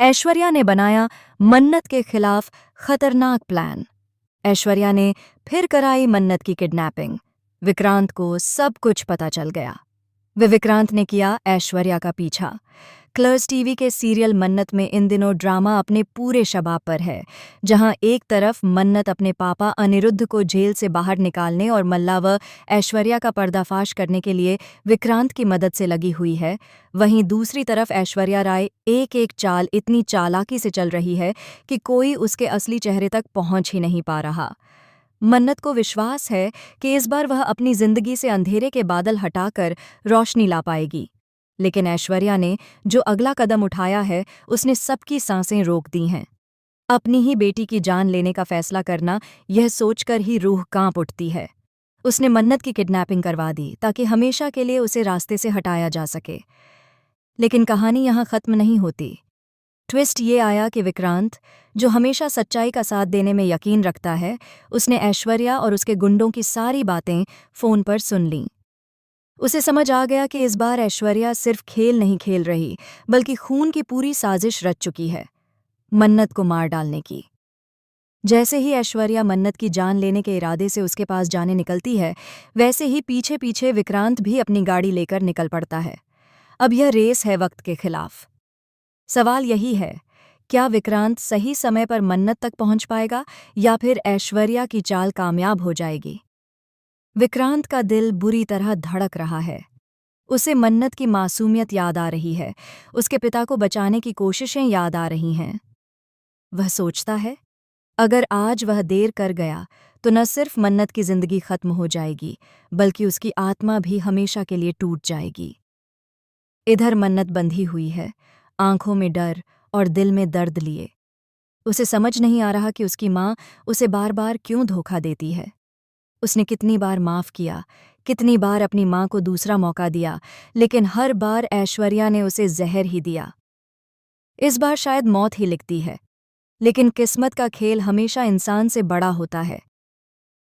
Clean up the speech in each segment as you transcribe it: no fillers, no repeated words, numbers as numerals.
ऐश्वर्या ने बनाया मन्नत के खिलाफ खतरनाक प्लान। ऐश्वर्या ने फिर कराई मन्नत की किडनैपिंग। विक्रांत को सब कुछ पता चल गया। विक्रांत ने किया ऐश्वर्या का पीछा। कलर्स टीवी के सीरियल मन्नत में इन दिनों ड्रामा अपने पूरे शबाब पर है, जहां एक तरफ मन्नत अपने पापा अनिरुद्ध को जेल से बाहर निकालने और मल्ला व ऐश्वर्या का पर्दाफाश करने के लिए विक्रांत की मदद से लगी हुई है, वहीं दूसरी तरफ ऐश्वर्या राय एक एक चाल इतनी चालाकी से चल रही है कि कोई उसके असली चेहरे तक पहुंच ही नहीं पा रहा। मन्नत को विश्वास है कि इस बार वह अपनी जिंदगी से अंधेरे के बादल हटाकर रोशनी ला पाएगी, लेकिन ऐश्वर्या ने जो अगला कदम उठाया है उसने सबकी सांसें रोक दी हैं। अपनी ही बेटी की जान लेने का फैसला करना, यह सोचकर ही रूह कांप उठती है। उसने मन्नत की किडनैपिंग करवा दी ताकि हमेशा के लिए उसे रास्ते से हटाया जा सके। लेकिन कहानी यहाँ खत्म नहीं होती। ट्विस्ट ये आया कि विक्रांत, जो हमेशा सच्चाई का साथ देने में यकीन रखता है, उसने ऐश्वर्या और उसके गुंडों की सारी बातें फ़ोन पर सुन लीं। उसे समझ आ गया कि इस बार ऐश्वर्या सिर्फ खेल नहीं खेल रही, बल्कि खून की पूरी साजिश रच चुकी है, मन्नत को मार डालने की। जैसे ही ऐश्वर्या मन्नत की जान लेने के इरादे से उसके पास जाने निकलती है, वैसे ही पीछे पीछे विक्रांत भी अपनी गाड़ी लेकर निकल पड़ता है। अब यह रेस है वक्त के खिलाफ। सवाल यही है, क्या विक्रांत सही समय पर मन्नत तक पहुंच पाएगा या फिर ऐश्वर्या की चाल कामयाब हो जाएगी? विक्रांत का दिल बुरी तरह धड़क रहा है। उसे मन्नत की मासूमियत याद आ रही है, उसके पिता को बचाने की कोशिशें याद आ रही हैं। वह सोचता है, अगर आज वह देर कर गया तो न सिर्फ मन्नत की जिंदगी खत्म हो जाएगी, बल्कि उसकी आत्मा भी हमेशा के लिए टूट जाएगी। इधर मन्नत बंधी हुई है, आंखों में डर और दिल में दर्द लिए। उसे समझ नहीं आ रहा कि उसकी माँ उसे बार बार क्यों धोखा देती है। उसने कितनी बार माफ़ किया, कितनी बार अपनी माँ को दूसरा मौका दिया, लेकिन हर बार ऐश्वर्या ने उसे जहर ही दिया। इस बार शायद मौत ही लिखती है, लेकिन किस्मत का खेल हमेशा इंसान से बड़ा होता है।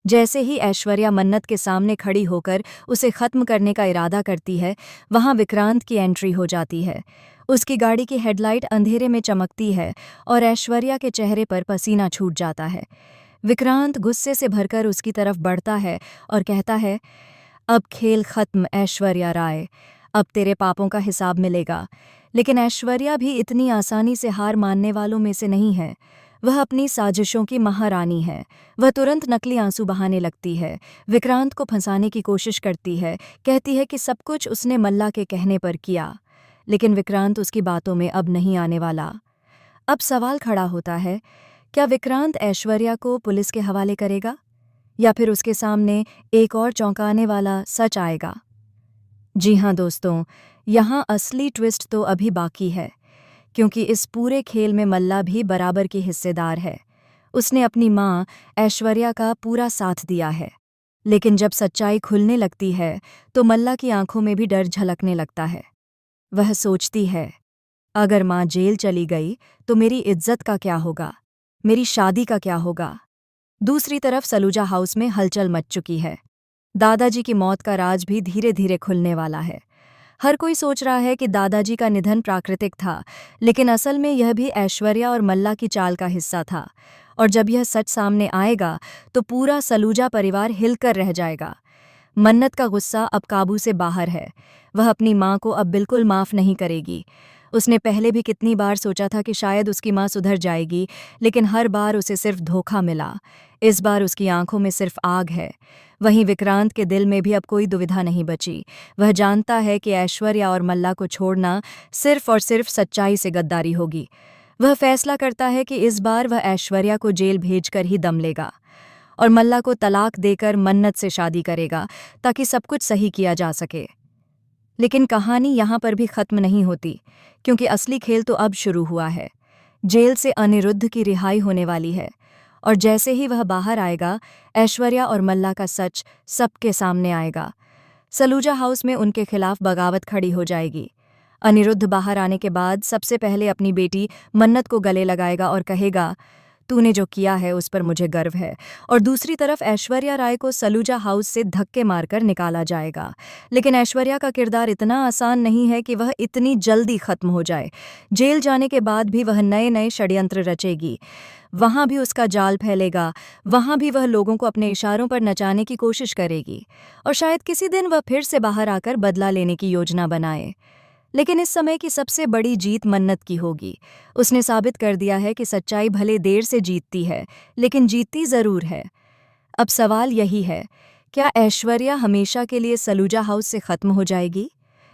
जैसे ही ऐश्वर्या मन्नत के सामने खड़ी होकर उसे खत्म करने का इरादा करती है, वहां विक्रांत की एंट्री हो जाती है। उसकी गाड़ी की हेडलाइट अंधेरे में चमकती है और ऐश्वर्या के चेहरे पर पसीना छूट जाता है। विक्रांत गुस्से से भरकर उसकी तरफ बढ़ता है और कहता है, अब खेल खत्म ऐश्वर्या राय, अब तेरे पापों का हिसाब मिलेगा। लेकिन ऐश्वर्या भी इतनी आसानी से हार मानने वालों में से नहीं है। वह अपनी साजिशों की महारानी है। वह तुरंत नकली आंसू बहाने लगती है, विक्रांत को फंसाने की कोशिश करती है, कहती है कि सब कुछ उसने मल्ला के कहने पर किया। लेकिन विक्रांत उसकी बातों में अब नहीं आने वाला। अब सवाल खड़ा होता है, क्या विक्रांत ऐश्वर्या को पुलिस के हवाले करेगा या फिर उसके सामने एक और चौंकाने वाला सच आएगा? जी हाँ दोस्तों, यहाँ असली ट्विस्ट तो अभी बाकी है, क्योंकि इस पूरे खेल में मल्ला भी बराबर की हिस्सेदार है। उसने अपनी माँ ऐश्वर्या का पूरा साथ दिया है, लेकिन जब सच्चाई खुलने लगती है तो मल्ला की आंखों में भी डर झलकने लगता है। वह सोचती है, अगर माँ जेल चली गई तो मेरी इज्जत का क्या होगा, मेरी शादी का क्या होगा? दूसरी तरफ सलूजा हाउस में हलचल मच चुकी है। दादाजी की मौत का राज भी धीरे धीरे खुलने वाला है। हर कोई सोच रहा है कि दादाजी का निधन प्राकृतिक था, लेकिन असल में यह भी ऐश्वर्या और मल्ला की चाल का हिस्सा था। और जब यह सच सामने आएगा तो पूरा सलूजा परिवार हिलकर रह जाएगा। मन्नत का गुस्सा अब काबू से बाहर है। वह अपनी माँ को अब बिल्कुल माफ़ नहीं करेगी। उसने पहले भी कितनी बार सोचा था कि शायद उसकी माँ सुधर जाएगी, लेकिन हर बार उसे सिर्फ धोखा मिला। इस बार उसकी आंखों में सिर्फ आग है। वहीं विक्रांत के दिल में भी अब कोई दुविधा नहीं बची। वह जानता है कि ऐश्वर्या और मल्ला को छोड़ना सिर्फ और सिर्फ सच्चाई से गद्दारी होगी। वह फैसला करता है कि इस बार वह ऐश्वर्या को जेल भेजकर ही दम लेगा और मल्ला को तलाक देकर मन्नत से शादी करेगा, ताकि सब कुछ सही किया जा सके। लेकिन कहानी यहाँ पर भी खत्म नहीं होती, क्योंकि असली खेल तो अब शुरू हुआ है। जेल से अनिरुद्ध की रिहाई होने वाली है, और जैसे ही वह बाहर आएगा, ऐश्वर्या और मल्ला का सच सबके सामने आएगा। सलूजा हाउस में उनके खिलाफ बगावत खड़ी हो जाएगी। अनिरुद्ध बाहर आने के बाद सबसे पहले अपनी बेटी मन्नत को गले लगाएगा और कहेगा, तूने जो किया है उस पर मुझे गर्व है। और दूसरी तरफ ऐश्वर्या राय को सलूजा हाउस से धक्के मारकर निकाला जाएगा। लेकिन ऐश्वर्या का किरदार इतना आसान नहीं है कि वह इतनी जल्दी खत्म हो जाए। जेल जाने के बाद भी वह नए नए षड्यंत्र रचेगी। वहां भी उसका जाल फैलेगा, वहां भी वह लोगों को अपने इशारों पर नचाने की कोशिश करेगी और शायद किसी दिन वह फिर से बाहर आकर बदला लेने की योजना बनाए। लेकिन इस समय की सबसे बड़ी जीत मन्नत की होगी। उसने साबित कर दिया है कि सच्चाई भले देर से जीतती है, लेकिन जीतती जरूर है। अब सवाल यही है, क्या ऐश्वर्या हमेशा के लिए सलूजा हाउस से खत्म हो जाएगी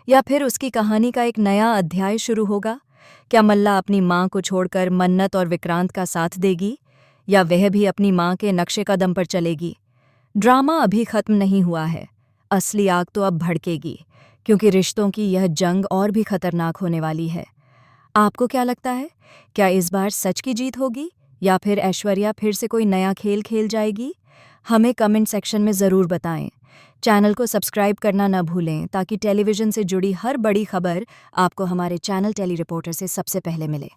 या फिर उसकी कहानी का एक नया अध्याय शुरू होगा? क्या मल्ला अपनी मां को छोड़कर मन्नत और विक्रांत का साथ देगी या वह भी अपनी मां के नक्शे कदम पर चलेगी? ड्रामा अभी खत्म नहीं हुआ है, असली आग तो अब भड़केगी, क्योंकि रिश्तों की यह जंग और भी खतरनाक होने वाली है। आपको क्या लगता है, क्या इस बार सच की जीत होगी या फिर ऐश्वर्या फिर से कोई नया खेल खेल जाएगी? हमें कमेंट सेक्शन में ज़रूर बताएं। चैनल को सब्सक्राइब करना न भूलें ताकि टेलीविज़न से जुड़ी हर बड़ी खबर आपको हमारे चैनल टेली रिपोर्टर से सबसे पहले मिले।